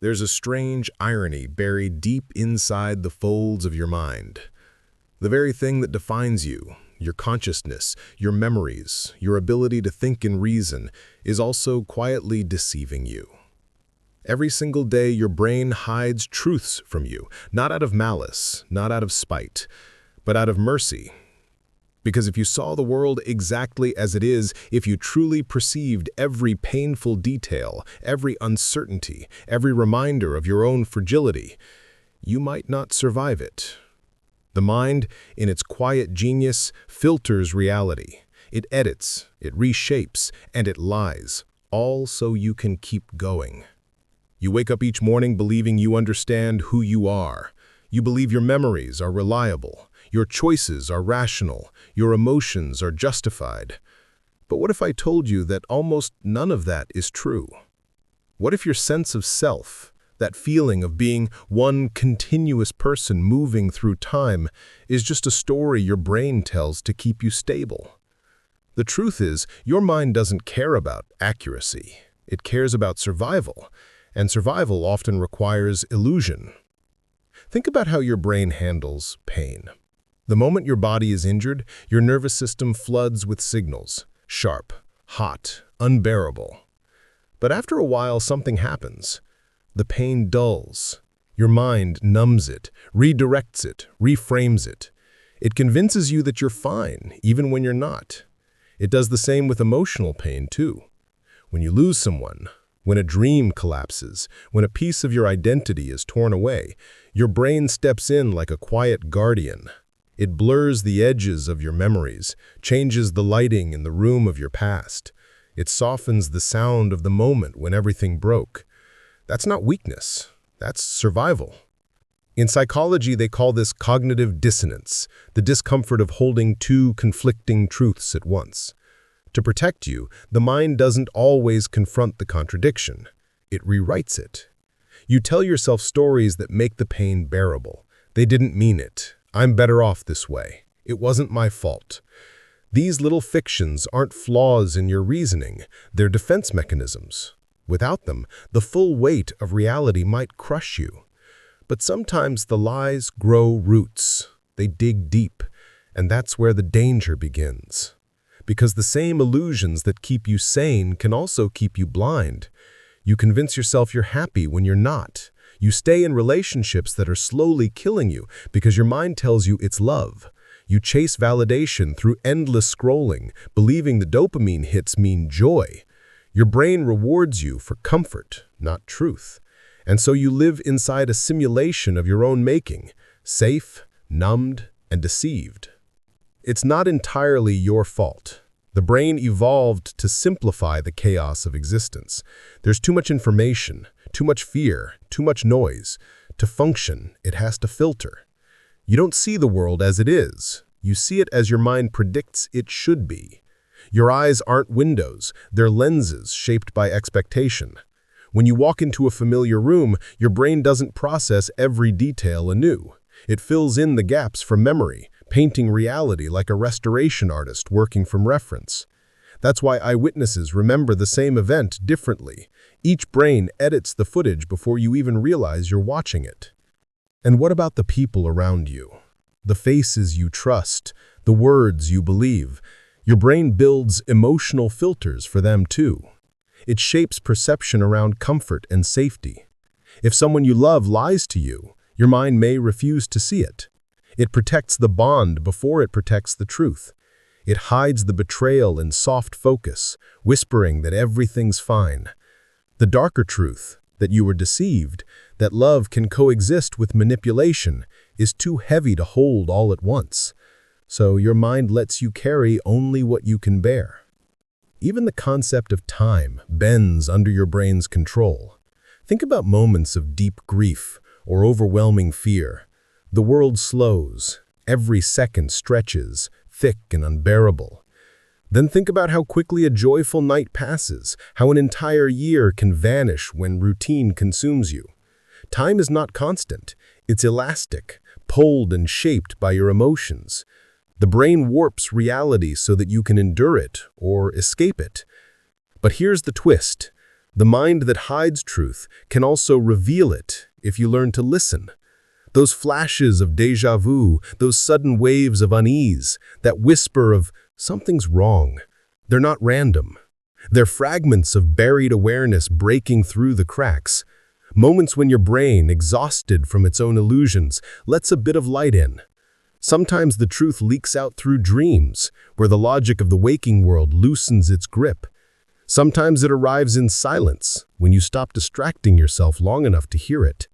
There's a strange irony buried deep inside the folds of your mind. The very thing that defines you, your consciousness, your memories, your ability to think and reason, is also quietly deceiving you. Every single day, your brain hides truths from you, not out of malice, not out of spite, but out of mercy. Because if you saw the world exactly as it is, if you truly perceived every painful detail, every uncertainty, every reminder of your own fragility, you might not survive it. The mind, in its quiet genius, filters reality. It edits, it reshapes, and it lies, all so you can keep going. You wake up each morning believing you understand who you are. You believe your memories are reliable, your choices are rational, your emotions are justified. But what if I told you that almost none of that is true? What if your sense of self, that feeling of being one continuous person moving through time, is just a story your brain tells to keep you stable? The truth is, your mind doesn't care about accuracy. It cares about survival, and survival often requires illusion. Think about how your brain handles pain. The moment your body is injured, your nervous system floods with signals, sharp, hot, unbearable. But after a while, something happens. The pain dulls. Your mind numbs it, redirects it, reframes it. It convinces you that you're fine, even when you're not. It does the same with emotional pain, too. When you lose someone, when a dream collapses, when a piece of your identity is torn away, your brain steps in like a quiet guardian. It blurs the edges of your memories, changes the lighting in the room of your past. It softens the sound of the moment when everything broke. That's not weakness, that's survival. In psychology, they call this cognitive dissonance, the discomfort of holding two conflicting truths at once. To protect you, the mind doesn't always confront the contradiction. It rewrites it. You tell yourself stories that make the pain bearable. They didn't mean it. I'm better off this way. It wasn't my fault. These little fictions aren't flaws in your reasoning. They're defense mechanisms. Without them, the full weight of reality might crush you. But sometimes the lies grow roots. They dig deep, and that's where the danger begins. Because the same illusions that keep you sane can also keep you blind. You convince yourself you're happy when you're not. You stay in relationships that are slowly killing you because your mind tells you it's love. You chase validation through endless scrolling, believing the dopamine hits mean joy. Your brain rewards you for comfort, not truth. And so you live inside a simulation of your own making, safe, numbed, and deceived. It's not entirely your fault. The brain evolved to simplify the chaos of existence. There's too much information, too much fear, too much noise. To function, it has to filter. You don't see the world as it is. You see it as your mind predicts it should be. Your eyes aren't windows, they're lenses shaped by expectation. When you walk into a familiar room, your brain doesn't process every detail anew. It fills in the gaps from memory, painting reality like a restoration artist working from reference. That's why eyewitnesses remember the same event differently. Each brain edits the footage before you even realize you're watching it. And what about the people around you? The faces you trust, the words you believe. Your brain builds emotional filters for them too. It shapes perception around comfort and safety. If someone you love lies to you, your mind may refuse to see it. It protects the bond before it protects the truth. It hides the betrayal in soft focus, whispering that everything's fine. The darker truth, that you were deceived, that love can coexist with manipulation, is too heavy to hold all at once. So your mind lets you carry only what you can bear. Even the concept of time bends under your brain's control. Think about moments of deep grief or overwhelming fear. The world slows. Every second stretches, thick and unbearable. Then think about how quickly a joyful night passes, how an entire year can vanish when routine consumes you. Time is not constant. It's elastic, pulled and shaped by your emotions. The brain warps reality so that you can endure it or escape it. But here's the twist. The mind that hides truth can also reveal it if you learn to listen. Those flashes of déjà vu, those sudden waves of unease, that whisper of something's wrong, they're not random. They're fragments of buried awareness breaking through the cracks. Moments when your brain, exhausted from its own illusions, lets a bit of light in. Sometimes the truth leaks out through dreams, where the logic of the waking world loosens its grip. Sometimes it arrives in silence, when you stop distracting yourself long enough to hear it.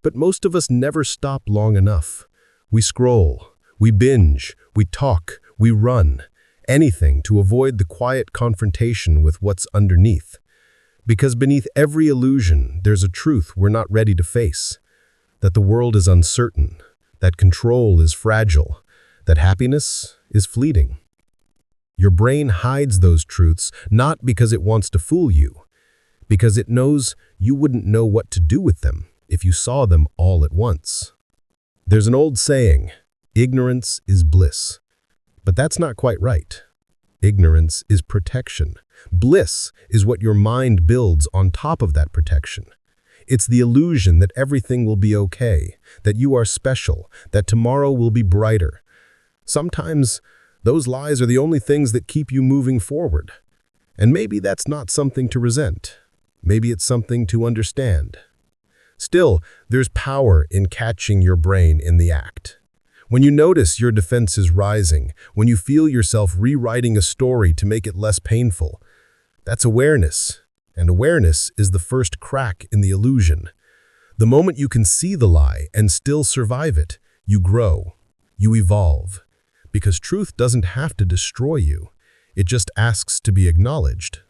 But most of us never stop long enough. We scroll, we binge, we talk, we run. Anything to avoid the quiet confrontation with what's underneath. Because beneath every illusion, there's a truth we're not ready to face. That the world is uncertain, that control is fragile, that happiness is fleeting. Your brain hides those truths not because it wants to fool you, because it knows you wouldn't know what to do with them if you saw them all at once. There's an old saying, ignorance is bliss. But that's not quite right. Ignorance is protection. Bliss is what your mind builds on top of that protection. It's the illusion that everything will be okay, that you are special, that tomorrow will be brighter. Sometimes, those lies are the only things that keep you moving forward. And maybe that's not something to resent. Maybe it's something to understand. Still, there's power in catching your brain in the act. When you notice your defense is rising, when you feel yourself rewriting a story to make it less painful, that's awareness. And awareness is the first crack in the illusion. The moment you can see the lie and still survive it, you grow, you evolve. Because truth doesn't have to destroy you. It just asks to be acknowledged.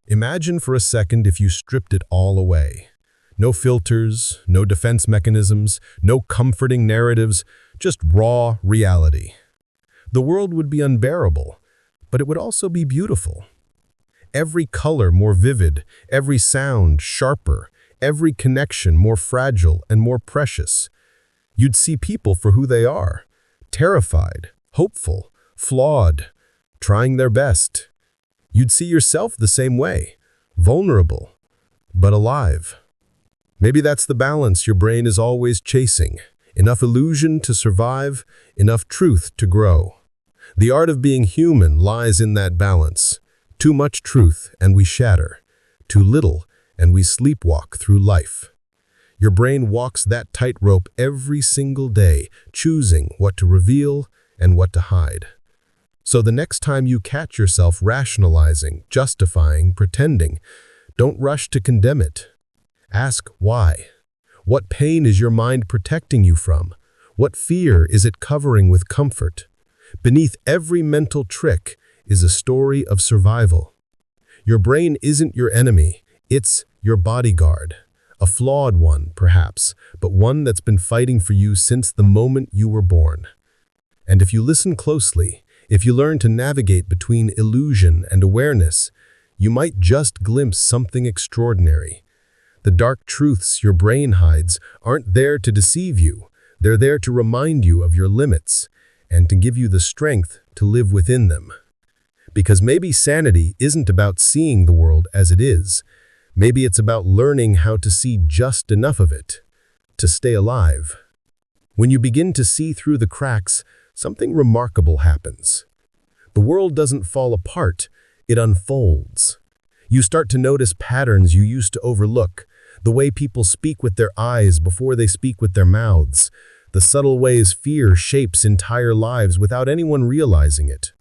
Imagine for a second if you stripped it all away. No filters, no defense mechanisms, no comforting narratives, just raw reality. The world would be unbearable, but it would also be beautiful. Every color more vivid, every sound sharper, every connection more fragile and more precious. You'd see people for who they are, terrified, hopeful, flawed, trying their best. You'd see yourself the same way, vulnerable, but alive. Maybe that's the balance your brain is always chasing. Enough illusion to survive, enough truth to grow. The art of being human lies in that balance. Too much truth and we shatter. Too little and we sleepwalk through life. Your brain walks that tightrope every single day, choosing what to reveal and what to hide. So the next time you catch yourself rationalizing, justifying, pretending, don't rush to condemn it. Ask why. What pain is your mind protecting you from? What fear is it covering with comfort? Beneath every mental trick is a story of survival. Your brain isn't your enemy, it's your bodyguard. A flawed one, perhaps, but one that's been fighting for you since the moment you were born. And if you listen closely, if you learn to navigate between illusion and awareness, you might just glimpse something extraordinary. The dark truths your brain hides aren't there to deceive you. They're there to remind you of your limits and to give you the strength to live within them. Because maybe sanity isn't about seeing the world as it is. Maybe it's about learning how to see just enough of it, to stay alive. When you begin to see through the cracks, something remarkable happens. The world doesn't fall apart, it unfolds. You start to notice patterns you used to overlook, the way people speak with their eyes before they speak with their mouths, the subtle ways fear shapes entire lives without anyone realizing it.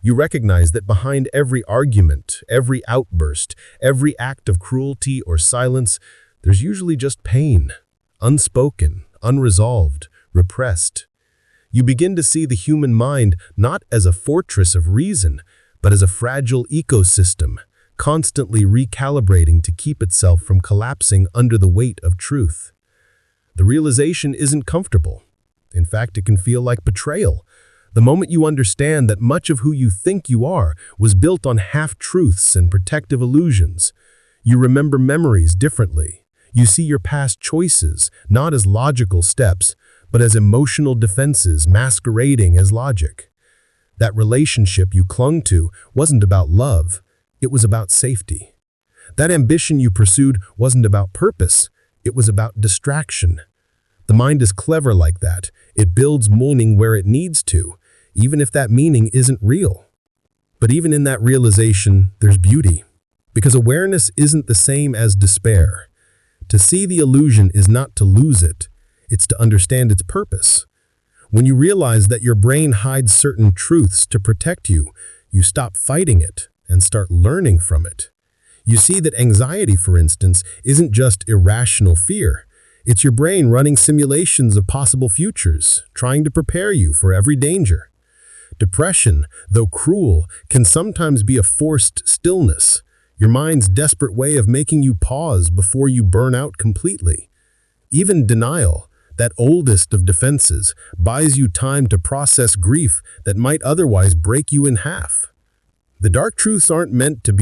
You recognize that behind every argument, every outburst, every act of cruelty or silence, there's usually just pain, unspoken, unresolved, repressed. You begin to see the human mind not as a fortress of reason, but as a fragile ecosystem, constantly recalibrating to keep itself from collapsing under the weight of truth. The realization isn't comfortable. In fact, it can feel like betrayal. The moment you understand that much of who you think you are was built on half-truths and protective illusions, you remember memories differently. You see your past choices not as logical steps, but as emotional defenses masquerading as logic. That relationship you clung to wasn't about love. It was about safety. That ambition you pursued wasn't about purpose, it was about distraction. The mind is clever like that. It builds meaning where it needs to, even if that meaning isn't real. But even in that realization, there's beauty. Because awareness isn't the same as despair. To see the illusion is not to lose it, it's to understand its purpose. When you realize that your brain hides certain truths to protect you, you stop fighting it and start learning from it. You see that anxiety, for instance, isn't just irrational fear. It's your brain running simulations of possible futures, trying to prepare you for every danger. Depression, though cruel, can sometimes be a forced stillness, your mind's desperate way of making you pause before you burn out completely. Even denial, that oldest of defenses, buys you time to process grief that might otherwise break you in half. The dark truths aren't meant to be